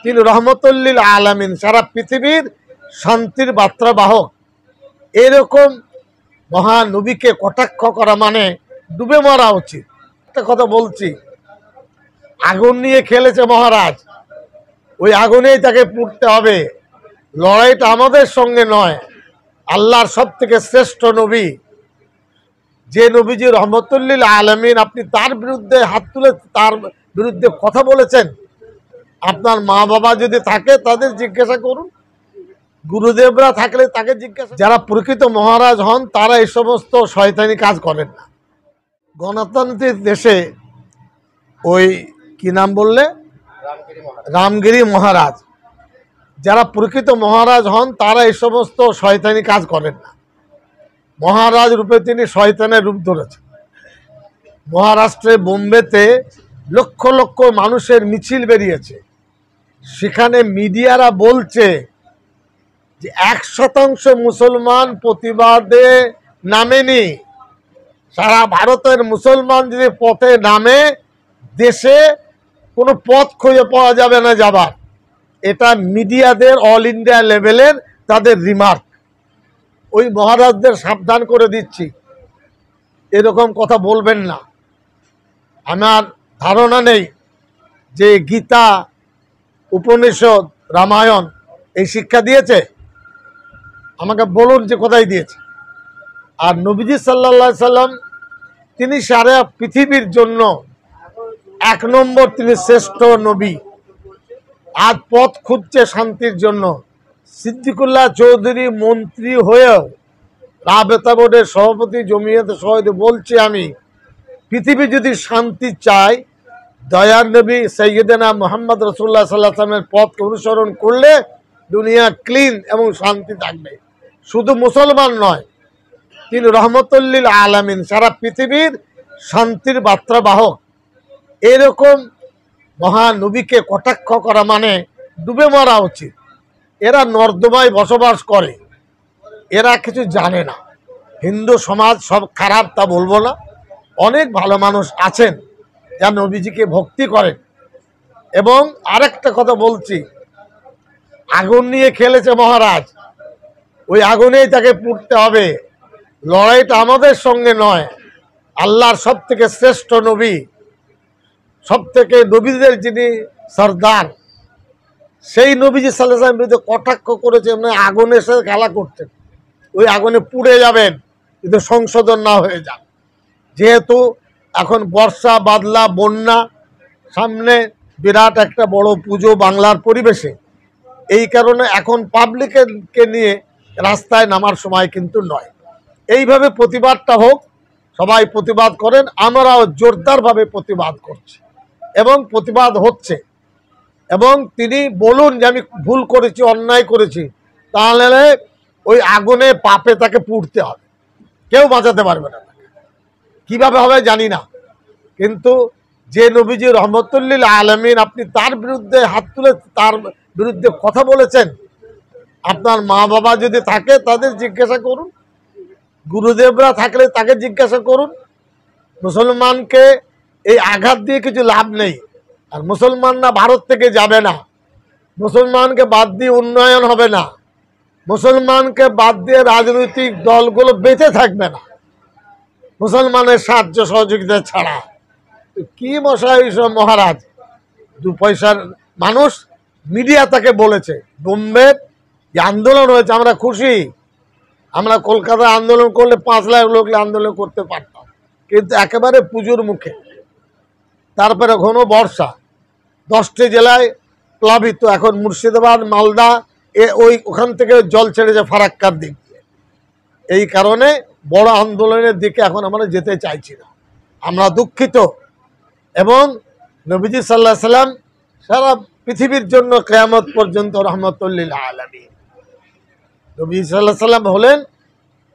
তিনি রহমতুল্লিল আলামিন, সারা পৃথিবীর শান্তির বার্তা বাহক। এরকম মহানবীকে কটাক্ষ করা মানে ডুবে মরা উচিত। একটা কথা বলছি, আগুন নিয়ে খেলেছে মহারাজ, ওই আগুনেই তাকে পুড়তে হবে। লড়াইটা আমাদের সঙ্গে নয়, আল্লাহর সব থেকে শ্রেষ্ঠ নবী যে নবীজি রহমতুল্লিল আলামিন, আপনি তার বিরুদ্ধে হাত তুলে তার বিরুদ্ধে কথা বলেছেন। আপনার মা বাবা যদি থাকে তাদের জিজ্ঞাসা করুন, গুরুদেবরা থাকলে তাকে জিজ্ঞাসা। যারা প্রকৃত মহারাজ হন তারা এই সমস্ত শয়তানি কাজ করেন না। গণতান্ত্রিক দেশে ওই কি নাম বললে, রামগিরি মহারাজ, যারা প্রকৃত মহারাজ হন তারা এই সমস্ত শয়তানি কাজ করেন না। মহারাজ রূপে তিনি শয়তানের রূপ ধরেছেন। মহারাষ্ট্রে বোম্বেতে লক্ষ লক্ষ মানুষের মিছিল বেরিয়েছে, সেখানে মিডিয়ারা বলছে যে 1% মুসলমান প্রতিবাদে নামেনি। সারা ভারতের মুসলমান যদি পথে নামে, দেশে কোনো পথ খুঁজে পাওয়া যাবে না যাবার। এটা মিডিয়াদের অল ইন্ডিয়া লেভেলের তাদের রিমার্ক। ওই মহারাজদের সাবধান করে দিচ্ছি, এরকম কথা বলবেন না। আমার ধারণা নেই যে গীতা, উপনিষদ, রামায়ণ এই শিক্ষা দিয়েছে। আমাকে বলুন যে কোথায় দিয়েছে। আর নবীজি সাল্লাল্লাহু সাল্লাম তিনি সারা পৃথিবীর জন্য 1 নম্বর, তিনি শ্রেষ্ঠ নবী। আজ পথ খুঁজছে শান্তির জন্য। সিদ্দিকুল্লাহ চৌধুরী মন্ত্রী হয়েও রাবেতা বোর্ডের সভাপতি, জমিয়তে সভাপতি বলছি আমি, পৃথিবী যদি শান্তি চায়, দয়ার নবী সৈয়দনা মুহাম্মদ রাসূলুল্লাহ সাল্লাল্লাহু আলাইহি ওয়াসাল্লামের পথ অনুসরণ করলে দুনিয়া ক্লিন এবং শান্তি থাকবে। শুধু মুসলমান নয়, তিনি রহমতুল্লিল আলামিন, সারা পৃথিবীর শান্তির বার্তা বাহক। এরকম মহানবীকে কটাক্ষ করা মানে ডুবে মরা উচিত। এরা নর্দমায় বসবাস করে, এরা কিছু জানে না। হিন্দু সমাজ সব খারাপ তা বলবো না, অনেক ভালো মানুষ আছেন যা নবীজিকে ভক্তি করেন। এবং আরেকটা কথা বলছি, আগুন নিয়ে খেলেছে মহারাজ, ওই আগুনেই তাকে পুড়তে হবে। লড়াইটা আমাদের সঙ্গে নয়, আল্লাহর সব থেকে শ্রেষ্ঠ নবী, সব থেকে নবীদের যিনি সর্দার, সেই নবীজি সাল্লাল্লাহু আলাইহি ওয়াসাল্লামের বিরুদ্ধে কটাক্ষ করেছে। মানে আগুনের সাথে খেলা করছেন, ওই আগুনে পুড়ে যাবেন কিন্তু সংশোধন না হয়ে যান। যেহেতু এখন বর্ষা, বাদলা, বন্যা, সামনে বিরাট একটা বড় পুজো বাংলার পরিবেশে, এই কারণে এখন পাবলিককে নিয়ে রাস্তায় নামার সময় কিন্তু নয়। এইভাবে প্রতিবাদটা হোক, সবাই প্রতিবাদ করেন, আমরাও জোরদারভাবে প্রতিবাদ করছি এবং প্রতিবাদ হচ্ছে। এবং তিনি বলুন যে আমি ভুল করেছি, অন্যায় করেছি, তাহলে ওই আগুনে পাপে তাকে পুড়তে হবে, কেউ বাঁচাতে পারবে না। কিভাবে হবে জানি না, কিন্তু যে নবীজি রহমতুল্লিল আলামিন, আপনি তার বিরুদ্ধে হাত তুলে তার বিরুদ্ধে কথা বলেছেন। আপনার মা বাবা যদি থাকে তাদের জিজ্ঞাসা করুন, গুরুদেবরা থাকলে তাকে জিজ্ঞাসা করুন। মুসলমানকে এই আঘাত দিয়ে কিছু লাভ নেই। আর মুসলমানরা ভারত থেকে যাবে না, মুসলমানকে বাদ দিয়ে উন্নয়ন হবে না, মুসলমানকে বাদ দিয়ে রাজনৈতিক দলগুলো বেঁচে থাকবে না মুসলমানের সাহায্য সহযোগিতা ছাড়া। কি মশাই সব মহারাজ, 2 পয়সার মানুষ। মিডিয়া তাকে বলেছে, বোম্বে যে আন্দোলন হয়েছে আমরা খুশি, আমরা কলকাতায় আন্দোলন করলে 5 লাখ লোক আন্দোলন করতে পারতাম, কিন্তু একেবারে পুজোর মুখে। তারপরে ঘন বর্ষা, 10টি জেলায় প্লাবিত। এখন মুর্শিদাবাদ, মালদা ওখান থেকে জল ছেড়েছে ফারাক্কার দিক দিয়ে। এই কারণে বড় আন্দোলনের দিকে এখন আমরা যেতে চাইছি না, আমরা দুঃখিত। এবং নবীজি সাল্লাল্লাহু আলাইহি সাল্লাম সারা পৃথিবীর জন্য কিয়ামত পর্যন্ত রহমতুল্লিল আলামিন। নবী সাল্লাল্লাহু আলাইহি সাল্লাম হলেন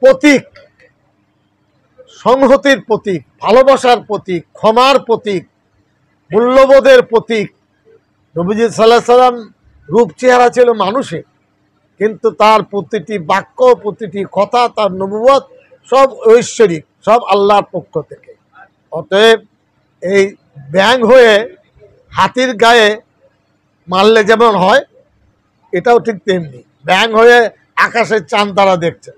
প্রতীক, সংহতির প্রতীক, ভালোবাসার প্রতীক, ক্ষমার প্রতীক, মূল্যবোধের প্রতীক। নবীজি সাল্লাল্লাহু আলাইহি সাল্লাম রূপ চেহারা ছিল মানুষের, কিন্তু তার প্রতিটি বাক্য, প্রতিটি কথা, তার নবুয়ত সব ঐশ্বরিক, সব আল্লাহর পক্ষ থেকে। অতএব এই ব্যাঙ হয়ে হাতির গায়ে মারলে যেমন হয়, এটাও ঠিক তেমনি ব্যাং হয়ে আকাশের চাঁদ তারা দেখছে।